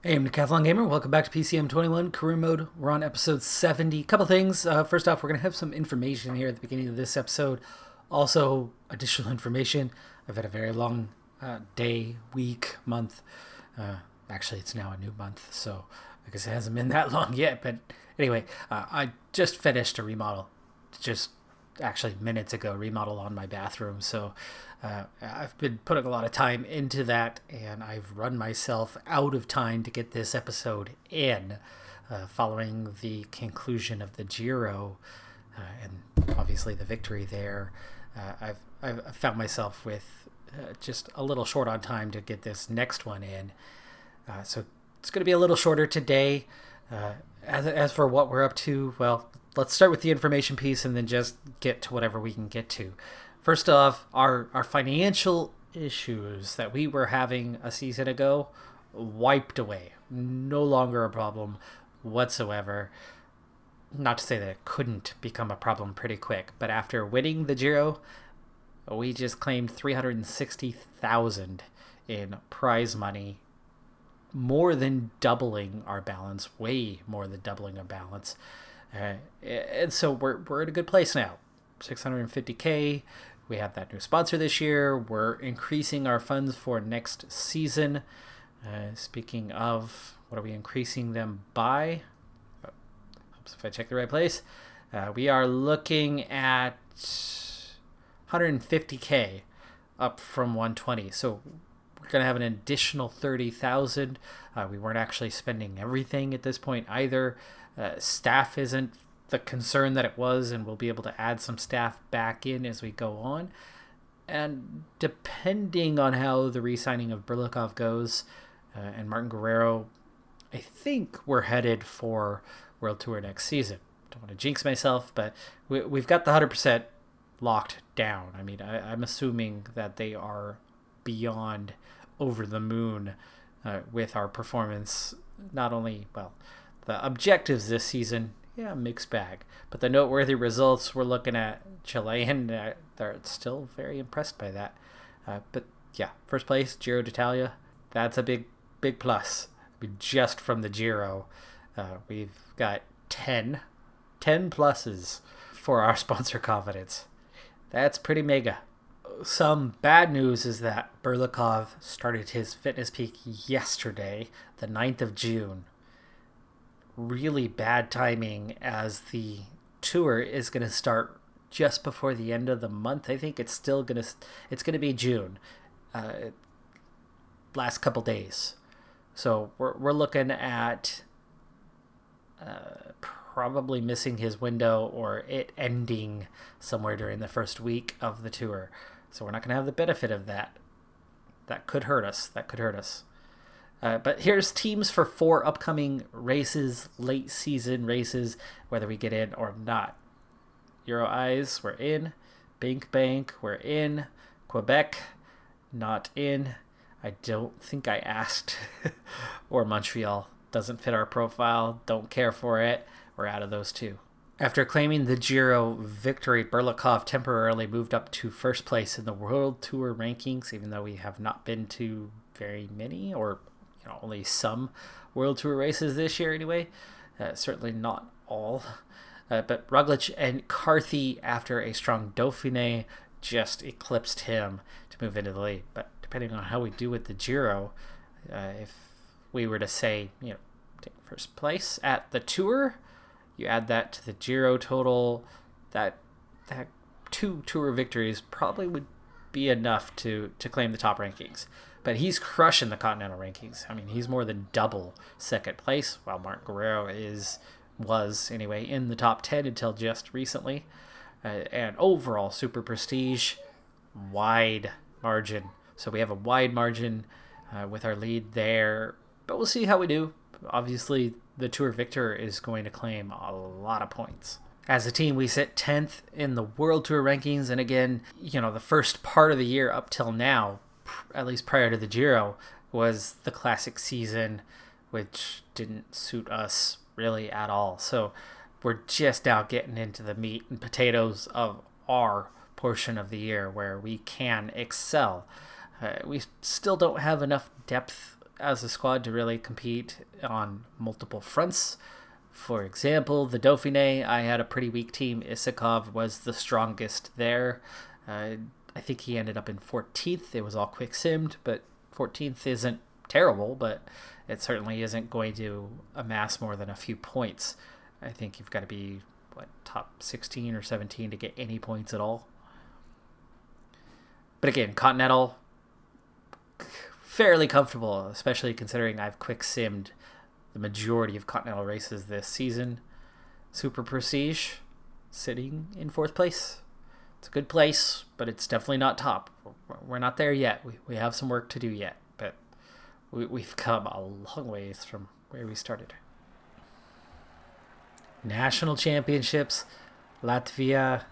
Hey, I'm Decathlon Gamer. Welcome back to PCM21 Career Mode. We're on episode 70. Couple things. First off, we're going to have some information here at the beginning of this episode. Also, additional information. I've had a very long day, week, month. Actually, it's now a new month, so I guess it hasn't been that long yet. But anyway, I just finished a remodel. Just actually minutes ago, remodel on my bathroom. So I've been putting a lot of time into that, and I've run myself out of time to get this episode in following the conclusion of the Giro and obviously the victory there. I've found myself with just a little short on time to get this next one in. So it's going to be a little shorter today. As for what we're up to, well, let's start with the information piece and then just get to whatever we can get to. First off, our financial issues that we were having a season ago wiped away. No longer a problem whatsoever. Not to say that it couldn't become a problem pretty quick, but after winning the Giro, we just claimed $360,000 in prize money, more than doubling our balance, way more than doubling our balance. And so we're in a good place now. 650K. We have that new sponsor this year. We're increasing our funds for next season. Speaking of, what are we increasing them by? If I check the right place, we are looking at 150K up from 120. So we're going to have an additional 30,000. We weren't actually spending everything at this point either. Staff isn't the concern that it was, and we'll be able to add some staff back in as we go on. And depending on how the re-signing of Burlikov goes and Martin Guerrero, I think we're headed for World Tour next season. Don't want to jinx myself, but we've got the 100% locked down. I mean, I'm assuming that they are beyond over the moon with our performance. Not only, well, the objectives this season, yeah, mixed bag. But the noteworthy results, we're looking at Chilean. They're still very impressed by that. But yeah, first place, Giro d'Italia. That's a big plus. I mean, just from the Giro, we've got 10 pluses for our sponsor confidence. That's pretty mega. Some bad news is that Burlikov started his fitness peak yesterday, the 9th of June. Really bad timing, as the tour is going to start just before the end of the month. I think it's going to be June, last couple days. So we're looking at probably missing his window, or it ending somewhere during the first week of the tour. So we're not going to have the benefit of that. That could hurt us. But here's teams for 4 upcoming races, late season races, whether we get in or not. Euro Eyes, we're in. Bank, we're in. Quebec, not in. I don't think I asked. Or Montreal, doesn't fit our profile, don't care for it. We're out of those 2. After claiming the Giro victory, Burlikov temporarily moved up to first place in the World Tour rankings, even though we have not been to very many, or only some World Tour races this year anyway. Certainly not all. But Roglic and Carthy, after a strong Dauphiné, just eclipsed him to move into the lead. But depending on how we do with the Giro, if we were to say, take first place at the Tour, you add that to the Giro total, that 2 Tour victories probably would be enough to claim the top rankings. But he's crushing the Continental rankings. I mean, he's more than double second place, while Martin Guerrero was anyway in the top 10 until just recently. And overall super prestige, wide margin. So we have a wide margin with our lead there. But we'll see how we do. Obviously, the Tour victor is going to claim a lot of points. As a team, we sit 10th in the World Tour rankings. And again, the first part of the year up till now, at least prior to the Giro, was the classic season, which didn't suit us really at all. So we're just now getting into the meat and potatoes of our portion of the year where we can excel. We still don't have enough depth as a squad to really compete on multiple fronts. For example, the Dauphiné, I had a pretty weak team. Isakov was the strongest there. I think he ended up in 14th. It was all quick simmed, but 14th isn't terrible, but it certainly isn't going to amass more than a few points. I think you've got to be, top 16 or 17 to get any points at all. But again, Continental, fairly comfortable, especially considering I've quick simmed the majority of Continental races this season. Super Prestige, sitting in 4th place. It's a good place, but it's definitely not top. We're not there yet. We have some work to do yet, but we've come a long ways from where we started. National Championships, Latvia.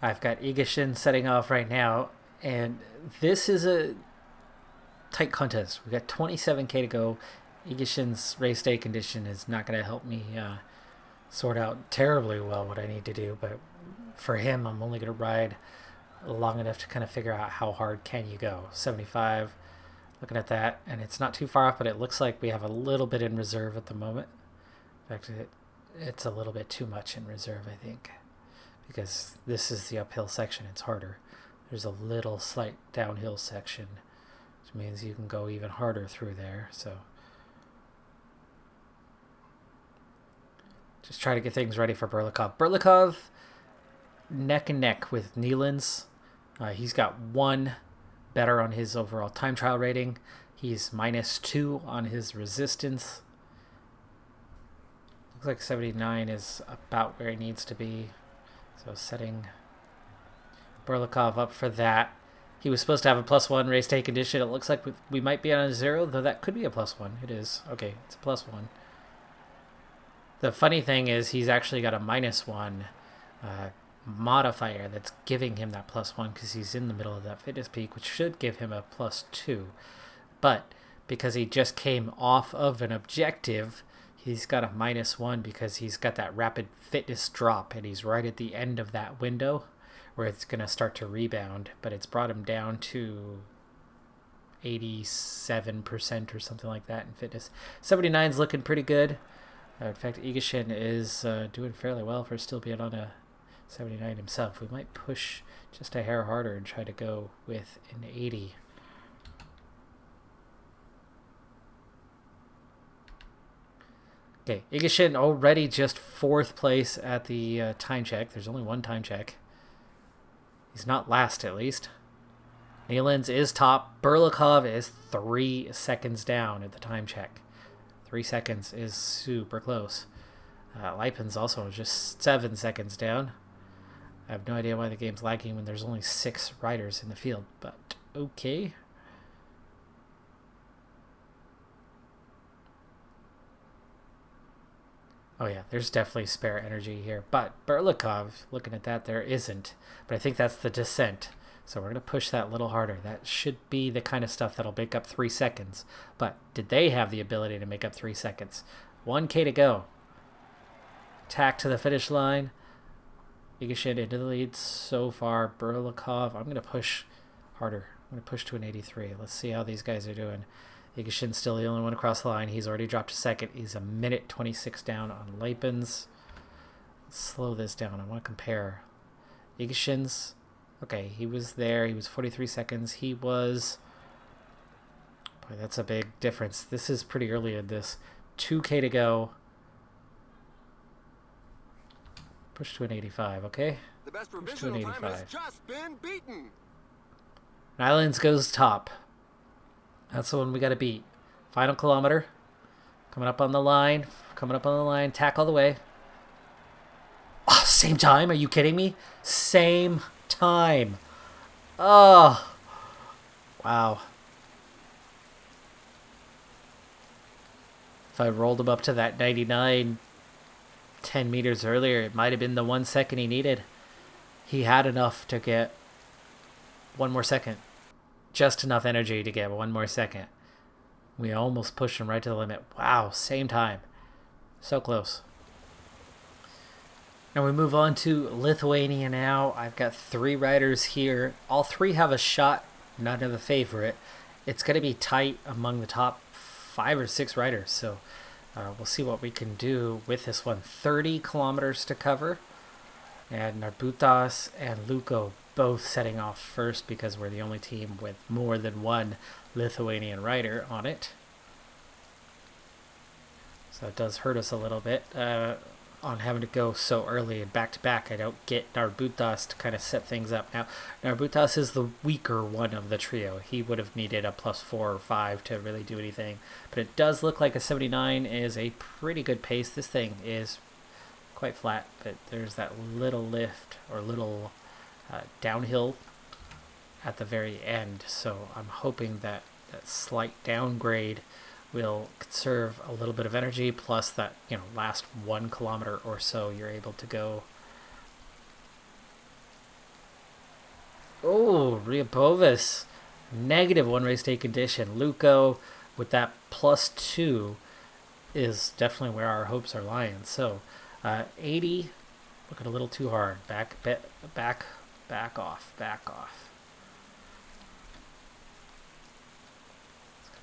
I've got Igashin setting off right now, and this is a tight contest. We've got 27K to go. Igashin's race day condition is not going to help me sort out terribly well what I need to do, but for him, I'm only going to ride long enough to kind of figure out how hard can you go. 75, looking at that, and it's not too far off, but it looks like we have a little bit in reserve at the moment. In fact, it's a little bit too much in reserve, I think, because this is the uphill section. It's harder. There's a little slight downhill section, which means you can go even harder through there. So just try to get things ready for Berlikov. Berlikov, neck and neck with Nealon's. He's got 1 better on his overall time trial rating. He's -2 on his resistance. Looks like 79 is about where he needs to be. So setting Berlikov up for that. He was supposed to have a +1 race day condition. It looks like we might be on a 0, though that could be a +1. It is. Okay, it's a +1. The funny thing is he's actually got a -1 modifier that's giving him that +1 because he's in the middle of that fitness peak, which should give him a +2. But because he just came off of an objective, he's got a -1 because he's got that rapid fitness drop, and he's right at the end of that window where it's going to start to rebound, but it's brought him down to 87% or something like that in fitness. 79's looking pretty good. In fact, Igashin is doing fairly well for still being on a 79 himself. We might push just a hair harder and try to go with an 80. Okay, Igashin already just 4th place at the time check. There's only 1 time check. He's not last, at least. Nealon's is top. Berlikov is 3 seconds down at the time check. 3 seconds is super close. Lipin's also just 7 seconds down. I have no idea why the game's lagging when there's only 6 riders in the field, but okay. Oh yeah, there's definitely spare energy here, but Berlikov, looking at that, there isn't. But I think that's the descent, so we're going to push that a little harder. That should be the kind of stuff that'll make up 3 seconds. But did they have the ability to make up 3 seconds? 1K to go. Tack to the finish line. Igashin into the lead so far. Berlikov, I'm going to push harder. I'm going to push to an 83. Let's see how these guys are doing. Igashin's still the only one across the line. He's already dropped a second. He's a minute 26 down on Lipin's. Slow this down. I want to compare. Igashin's, okay, he was there. He was 43 seconds. He was, boy, that's a big difference. This is pretty early in this. 2K to go. Push to an 85, okay? The best push to an 85. time has just been beaten. Islands goes top. That's the one we got to beat. Final kilometer. Coming up on the line. Coming up on the line. Tack all the way. Oh, same time? Are you kidding me? Same time. Oh. Wow. If I rolled him up to that 99 10 meters earlier, it might have been the 1 second he needed. He had enough to get 1 more second. Just enough energy to get 1 more second. We almost pushed him right to the limit. Wow, same time. So close. And we move on to Lithuania now. I've got 3 riders here. All 3 have a shot, none of the favorite. It's going to be tight among the top 5 or 6 riders. So we'll see what we can do with this one. 30 kilometers to cover. And Narbutas and Luko both setting off first because we're the only team with more than one Lithuanian rider on it. So it does hurt us a little bit on having to go so early and back-to-back. I don't get Narbutas to kind of set things up. Now, Narbutas is the weaker one of the trio. He would have needed a +4 or 5 to really do anything. But it does look like a 79 is a pretty good pace. This thing is quite flat, but there's that little lift or little downhill at the very end. So I'm hoping that that slight downgrade will conserve a little bit of energy, plus that, last 1 kilometer or so you're able to go. Oh, Ryabovas, -1 race day condition. Luko with that +2 is definitely where our hopes are lying. So 80, looking a little too hard. Back off.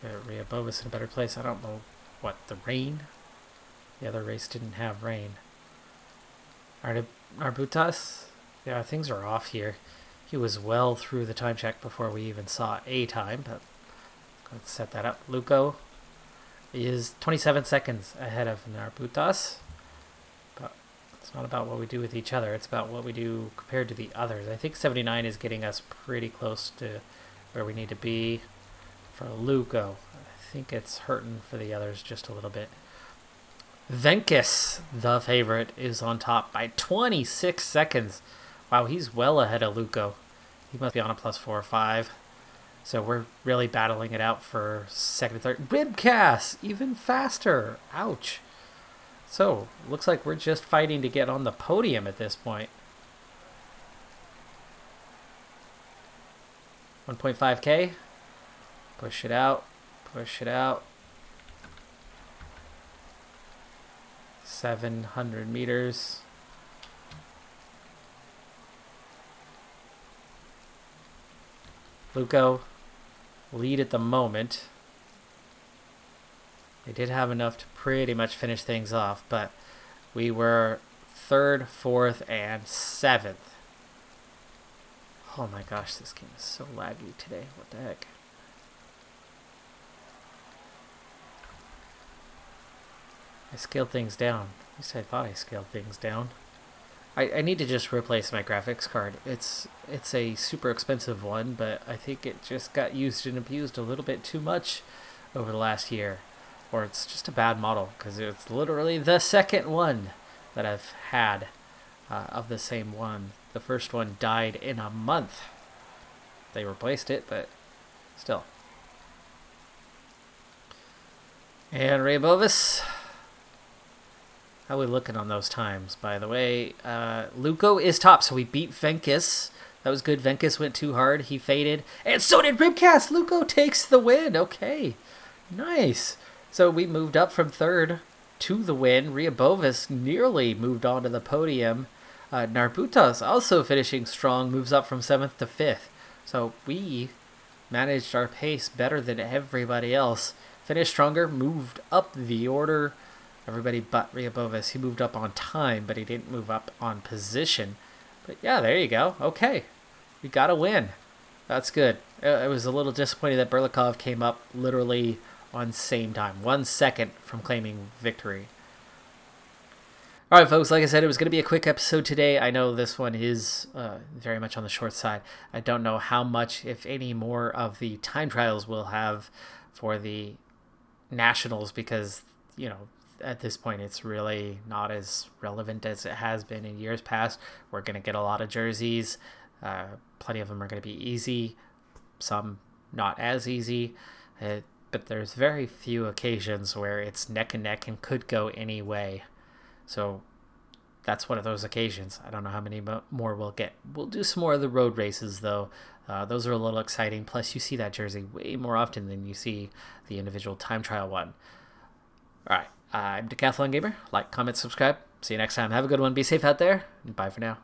Ryabovas in a better place. I don't know what, the rain? The other race didn't have rain. Narbutas? Yeah, things are off here. He was well through the time check before we even saw a time, but let's set that up. Luko is 27 seconds ahead of Narbutas, but it's not about what we do with each other. It's about what we do compared to the others. I think 79 is getting us pretty close to where we need to be. For Luko, I think it's hurting for the others just a little bit. Venkis, the favorite, is on top by 26 seconds. Wow, he's well ahead of Luko. He must be on a +4 or 5. So we're really battling it out for second and third. Ribcast, even faster. Ouch. So, looks like we're just fighting to get on the podium at this point. 1.5K. Push it out. 700 meters. Luko, lead at the moment. They did have enough to pretty much finish things off, but we were 3rd, 4th, and 7th. Oh my gosh, this game is so laggy today. What the heck? I scaled things down. At least I thought I scaled things down. I need to just replace my graphics card. It's a super expensive one, but I think it just got used and abused a little bit too much over the last year. Or it's just a bad model, because it's literally the second one that I've had of the same one. The first one died in a month. They replaced it, but still. And Ryabovas. How are we looking on those times, by the way? Luko is top, so we beat Venkis. That was good. Venkis went too hard. He faded. And so did Ribcast. Luko takes the win. Okay. Nice. So we moved up from 3rd to the win. Ryabovas nearly moved on to the podium. Narbutas also finishing strong, moves up from 7th to 5th. So we managed our pace better than everybody else. Finished stronger, moved up the order. Everybody but Ryabovas. He moved up on time, but he didn't move up on position. But yeah, there you go. Okay. We got a win. That's good. I was a little disappointed that Berlikov came up literally on same time. 1 second from claiming victory. All right, folks, like I said, it was going to be a quick episode today. I know this one is very much on the short side. I don't know how much, if any, more of the time trials we'll have for the Nationals because, at this point, it's really not as relevant as it has been in years past. We're going to get a lot of jerseys. Plenty of them are going to be easy. Some not as easy. But there's very few occasions where it's neck and neck and could go any way. So that's one of those occasions. I don't know how many more we'll get. We'll do some more of the road races, though. Those are a little exciting. Plus, you see that jersey way more often than you see the individual time trial one. All right. I'm Decathlon Gamer. Like, comment, subscribe. See you next time. Have a good one. Be safe out there. And bye for now.